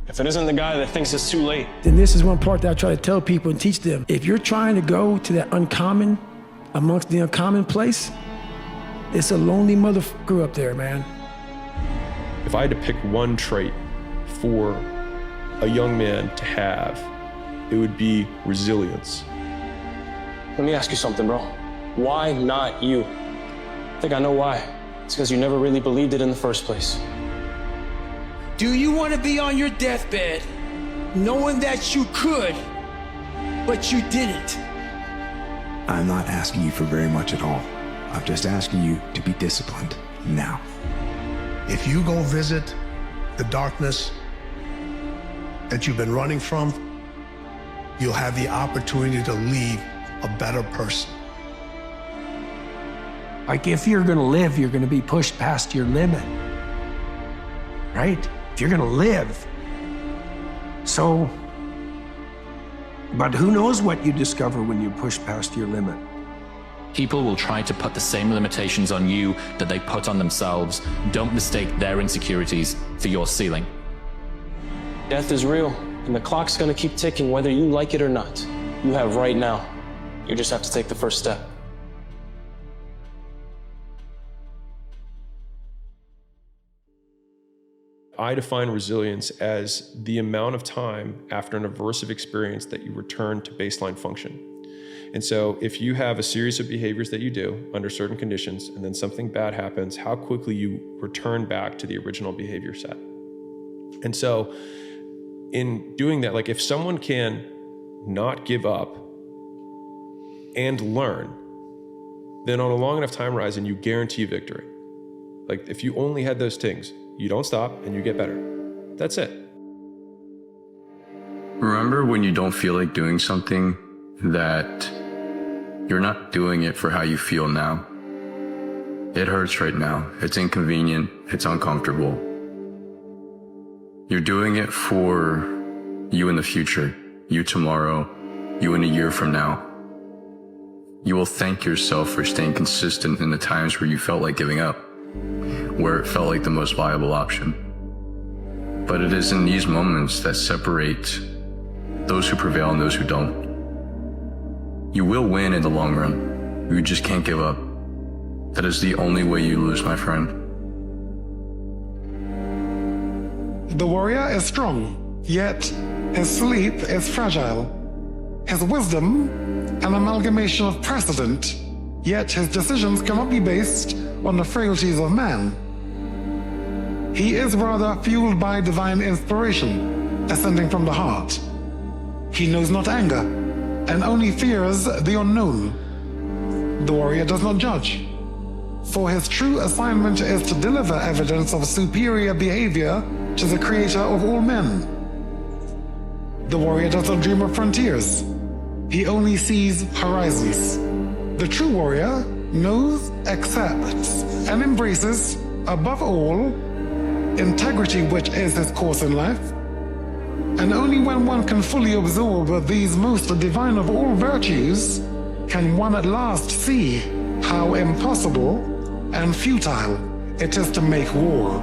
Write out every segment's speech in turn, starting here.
If it isn't the guy that thinks it's too late. Then this is one part that I try to tell people and teach them. If you're trying to go to that uncommon amongst the uncommon place, it's a lonely motherfucker up there, man. If I had to pick one trait for a young man to have, it would be resilience. Let me ask you something, bro. Why not you? I think I know why. It's because you never really believed it in the first place. Do you want to be on your deathbed knowing that you could, but you didn't? I'm not asking you for very much at all. I'm just asking you to be disciplined now. If you go visit the darkness that you've been running from, you'll have the opportunity to leave a better person. Like if you're gonna live, you're gonna be pushed past your limit, right? If you're gonna live. So, but who knows what you discover when you push past your limit? People will try to put the same limitations on you that they put on themselves. Don't mistake their insecurities for your ceiling. Death is real, and the clock's gonna keep ticking whether you like it or not. You have right now. You just have to take the first step. I define resilience as the amount of time after an aversive experience that you return to baseline function. And so if you have a series of behaviors that you do under certain conditions and then something bad happens, how quickly you return back to the original behavior set. And so in doing that, like if someone can not give up and learn, then on a long enough time horizon, you guarantee victory. Like if you only had those things, you don't stop and you get better. That's it. Remember when you don't feel like doing something that you're not doing it for how you feel now. It hurts right now. It's inconvenient. It's uncomfortable. You're doing it for you in the future, you tomorrow, you in a year from now. You will thank yourself for staying consistent in the times where you felt like giving up, where it felt like the most viable option. But it is in these moments that separate those who prevail and those who don't. You will win in the long run. You just can't give up. That is the only way you lose, my friend. The warrior is strong, yet his sleep is fragile. His wisdom, an amalgamation of precedent, yet his decisions cannot be based on the frailties of man. He is rather fueled by divine inspiration, ascending from the heart. He knows not anger, and only fears the unknown. The warrior does not judge, for his true assignment is to deliver evidence of superior behavior to the creator of all men. The warrior does not dream of frontiers. He only sees horizons. The true warrior knows, accepts, and embraces, above all, integrity, which is his course in life. And only when one can fully absorb these most divine of all virtues can one at last see how impossible and futile it is to make war.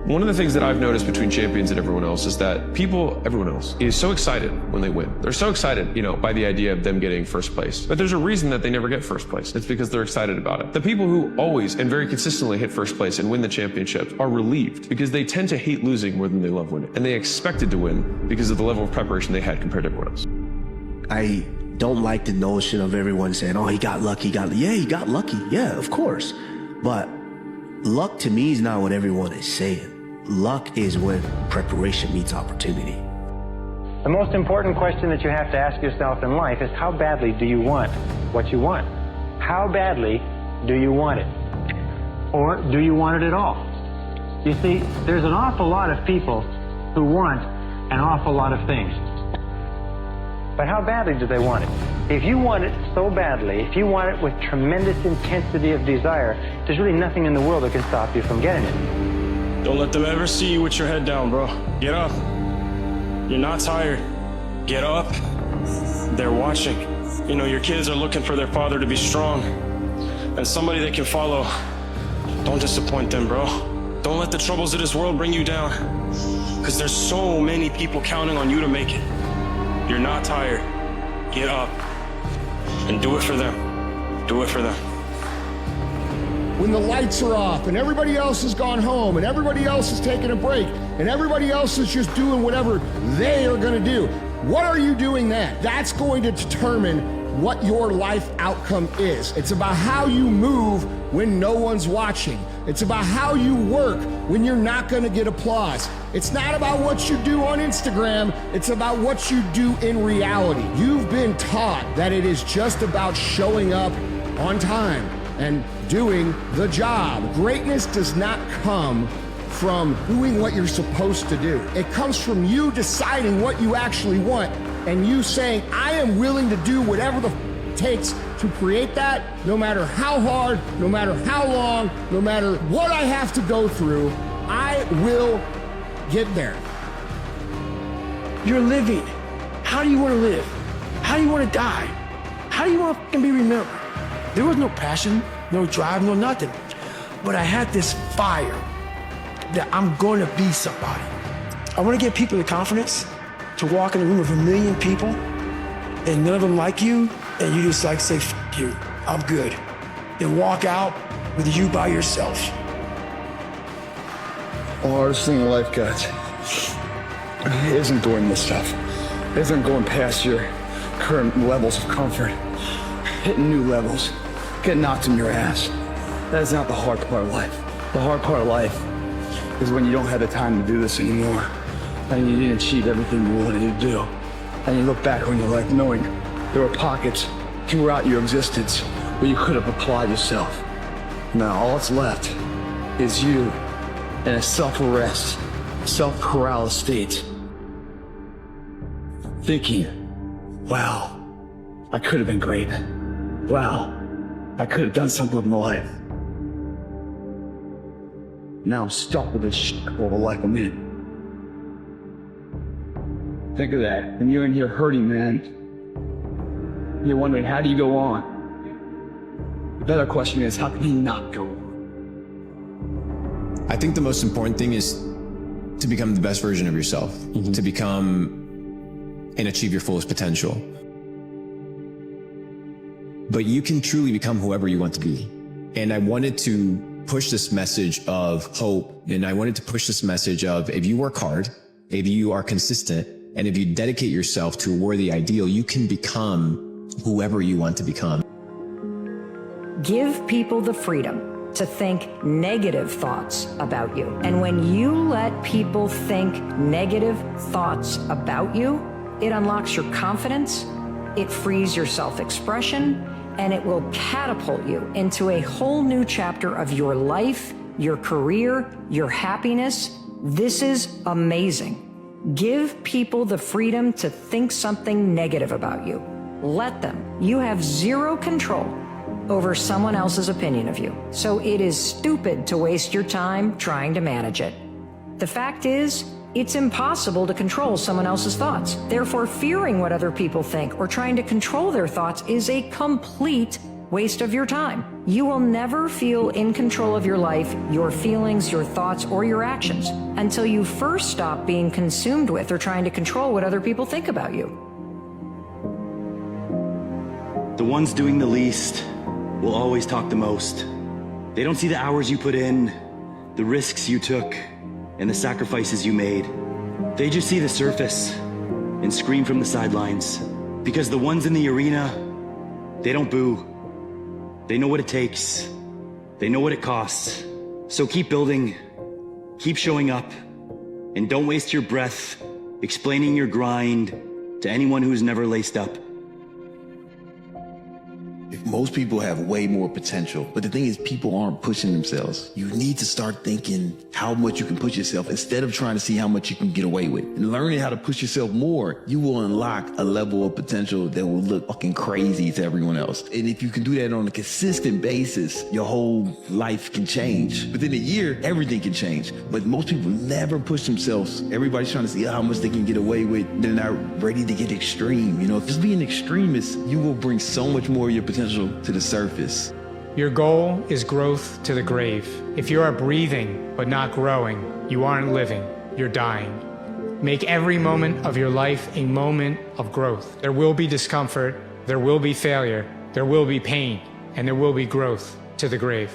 One of the things that I've noticed between champions and everyone else is that everyone else is so excited when they win. They're so excited, by the idea of them getting first place. But there's a reason that they never get first place. It's because they're excited about it. The people who always and very consistently hit first place and win the championships are relieved because they tend to hate losing more than they love winning. And they expected to win because of the level of preparation they had compared to everyone else. I don't like the notion of everyone saying, oh, he got lucky, yeah, he got lucky. Yeah, of course. But luck to me is not what everyone is saying. Luck is when preparation meets opportunity. The most important question that you have to ask yourself in life is how badly do you want what you want? How badly do you want it? Or do you want it at all? You see, there's an awful lot of people who want an awful lot of things. But how badly do they want it? If you want it so badly, if you want it with tremendous intensity of desire, there's really nothing in the world that can stop you from getting it. Don't let them ever see you with your head down, bro. Get up. You're not tired. Get up. They're watching. Your kids are looking for their father to be strong and somebody they can follow. Don't disappoint them, bro. Don't let the troubles of this world bring you down. because there's so many people counting on you to make it. You're not tired. Get up and do it for them. Do it for them. When the lights are off and everybody else has gone home and everybody else is taking a break and everybody else is just doing whatever they are going to do, what are you doing then? That's going to determine what your life outcome is. It's about how you move when no one's watching. It's about how you work when you're not going to get applause. It's not about what you do on Instagram. It's about what you do in reality. You've been taught that it is just about showing up on time and doing the job. Greatness does not come from doing what you're supposed to do. It comes from you deciding what you actually want and you saying, I am willing to do whatever the it takes to create that, no matter how hard, no matter how long, no matter what I have to go through, I will get there. You're living. How do you want to live? How do you want to die? How do you want to be remembered? There was no passion, no drive, no nothing. But I had this fire that I'm going to be somebody. I want to give people the confidence to walk in a room of 1 million people and none of them like you, and you just like say, F you, I'm good. And walk out with you by yourself. The hardest thing in life, guys, isn't doing this stuff. Isn't going past your current levels of comfort. Hitting new levels. Getting knocked in your ass. That's not the hard part of life. The hard part of life is when you don't have the time to do this anymore. And you didn't achieve everything you wanted to do. And you look back on your life knowing there were pockets throughout your existence where you could have applied yourself. Now all that's left is you in a self-arrest, self-corral state. Thinking, wow, I could have been great. Wow, I could have done something with my life. Now I'm stuck with this shit all the life I'm in. Think of that. And you're in here hurting, man. You're wondering, how do you go on? The better question is, how can you not go on? I think the most important thing is to become the best version of yourself, to become and achieve your fullest potential. But you can truly become whoever you want to be. And I wanted to push this message of hope, and I wanted to push this message of, if you work hard, if you are consistent, and if you dedicate yourself to a worthy ideal, you can become whoever you want to become. Give people the freedom to think negative thoughts about you. And when you let people think negative thoughts about you, it unlocks your confidence, it frees your self-expression, and it will catapult you into a whole new chapter of your life, your career, your happiness. This is amazing. Give people the freedom to think something negative about you. Let them. You have zero control over someone else's opinion of you. So it is stupid to waste your time trying to manage it. The fact is, it's impossible to control someone else's thoughts. Therefore, fearing what other people think or trying to control their thoughts is a complete waste of your time. You will never feel in control of your life, your feelings, your thoughts, or your actions until you first stop being consumed with or trying to control what other people think about you. The ones doing the least will always talk the most. They don't see the hours you put in, the risks you took, and the sacrifices you made. They just see the surface and scream from the sidelines. Because the ones in the arena, they don't boo. They know what it takes. They know what it costs. So keep building, keep showing up, and don't waste your breath explaining your grind to anyone who's never laced up. Most people have way more potential, but the thing is, people aren't pushing themselves. You need to start thinking how much you can push yourself instead of trying to see how much you can get away with. And learning how to push yourself more, you will unlock a level of potential that will look fucking crazy to everyone else. And if you can do that on a consistent basis, your whole life can change. Within a year, everything can change. But most people never push themselves. Everybody's trying to see how much they can get away with. They're not ready to get extreme. You know, just being an extremist, you will bring so much more of your potential to the surface. Your goal is growth to the grave. If you are breathing but not growing, you aren't living, you're dying. Make every moment of your life a moment of growth. There will be discomfort, there will be failure, there will be pain, and there will be growth to the grave.